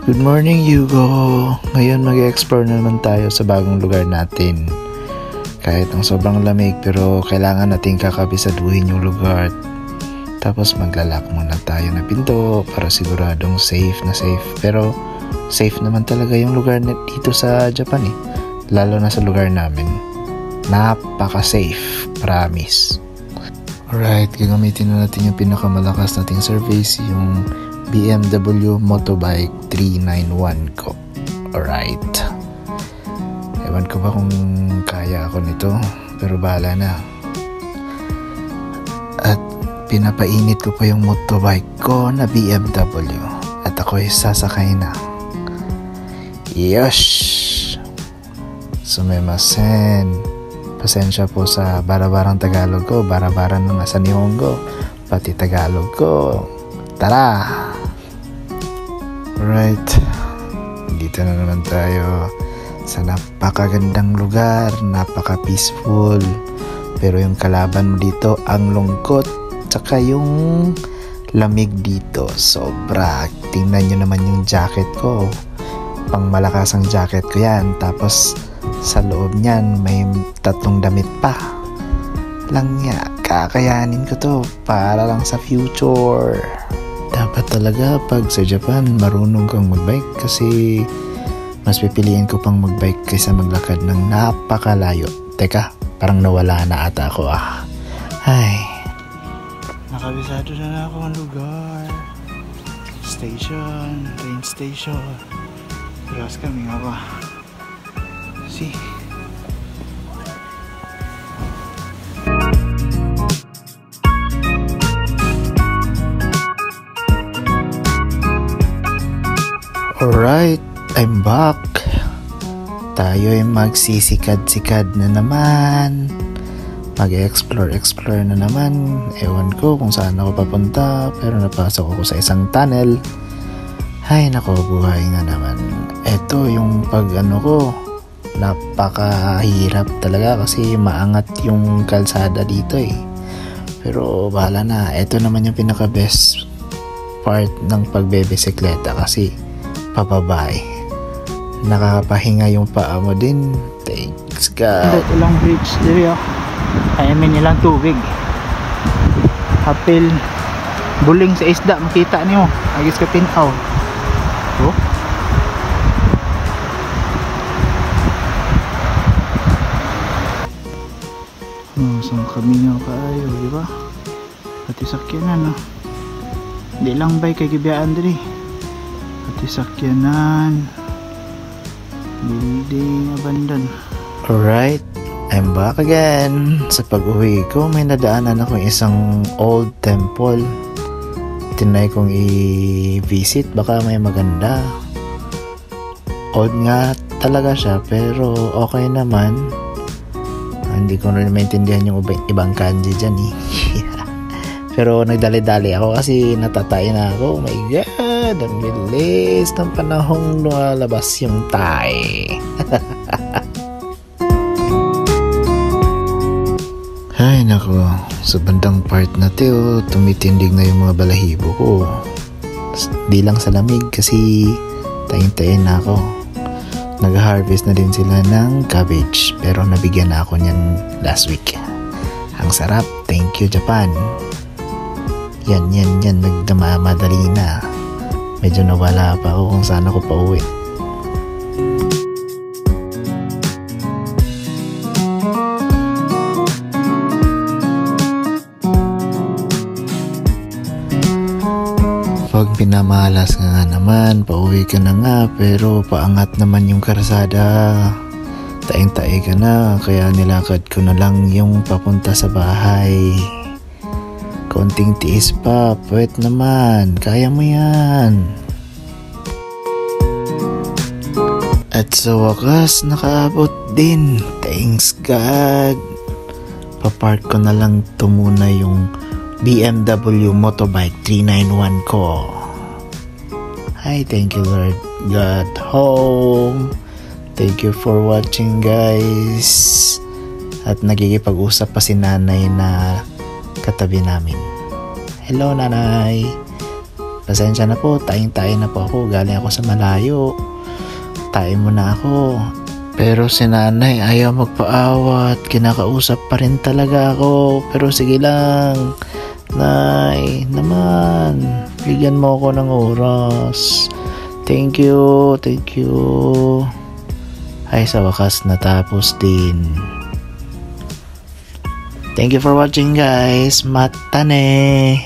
Good morning, Hugo! Ngayon mag-explore na naman tayo sa bagong lugar natin. Kahit ang sobrang lamig pero kailangan nating kakabisaduhin yung lugar. Tapos maglalak muna tayo ng pinto para siguradong safe na safe. Pero safe naman talaga yung lugar dito sa Japan eh. Lalo na sa lugar namin. Napaka-safe, promise. Alright, gagamitin na natin yung pinakamalakas nating service, yung BMW Motobike 391 ko. Alright. Ewan ko ba kung kaya ako nito, pero bahala na. At pinapainit ko pa yung motobike ko na BMW. At ako'y sasakay na. Yosh! Sumimasen. Pasensya po sa barabarang Tagalog ko, barabarang ng nasa Nihongo, pati Tagalog ko. Tara! Alright, dito na naman tayo sa napakagandang lugar, napaka-peaceful. Pero yung kalaban mo dito, ang lungkot, tsaka yung lamig dito, sobra. Tingnan nyo naman yung jacket ko, pang malakas ang jacket ko yan. Tapos sa loob niyan, may 3 damit pa. Langya, kakayanin ko to para lang sa future. Dapat talaga pag sa Japan marunong kang magbike kasi mas pipiliin ko pang magbike kaysa maglakad ng napakalayo. Teka, parang nawala na ata ako ah. Ay, nakabisado na ako ang lugar. Station, train station. Iwas kami nga ba? See? Alright, I'm back. Tayo ay magsisikad-sikad na naman. Mag-explore na naman. Ewan ko kung saan ako papunta, pero napasok ako sa isang tunnel. Ay nako, buhay nga naman. Eto yung ko, napakahirap talaga kasi maangat yung kalsada dito eh. Pero bahala na. Eto naman yung pinaka-best part ng pagbebisikleta kasi pababa eh. Nakakapahinga yung paa mo din. Thanks God. Ito lang bridge dito. Ay may nilang tubig. Hapil buling sa isda makita niyo. Agis ka tinaw. Oh. Saan kami nga kayo, di ba? Pati sakyanan, no? Di lang bay kay gibiyaan diri. Pati sakyanan, building, abandon. Alright, I'm back again. Sa pag-uwi ko, may nadaanan ako isang old temple. Tinry kong i-visit, baka may maganda. Old nga talaga siya, pero okay naman. Hindi ko rin maintindihan yung ibang kanji dyan eh. Pero nagdali-dali ako kasi natatay na ako. Oh my God, ang bilis ng panahong lumalabas yung tay. Ay nako, sa bandang part na to, tumitindig na yung mga balahibo ko. Di lang sa lamig kasi tayin-tayin na ako. Nag-harvest na din sila ng cabbage pero nabigyan na ako niyan last week. Ang sarap, thank you Japan. Yan, nagdamadali na. Medyo nawala pa ako kung saan ako pauwi. Pag pinamalas nga naman, pauwi ka na nga, pero paangat naman yung karsada. Taing-tae ka na, kaya nilakad ko na lang yung papunta sa bahay. Konting tiis pa, puwet naman, kaya mo yan. At sa wakas, nakaabot din. Thanks God. Papark ko na lang to muna yung BMW Motobike 391 ko. Hi, thank you Lord God home. Thank you for watching guys. At nagkikipag-usap pa si nanay na katabi namin. Hello nanay. Pasensya na po, tayong-tayo na po ako. Galing ako sa malayo. Tayo muna ako. Pero si nanay ayaw magpaawat. Kinakausap pa rin talaga ako. Pero sige lang. Nay, naman. Bigyan mo ako ng oras. Thank you. Ay, sa wakas natapos din. Thank you for watching guys. Matane.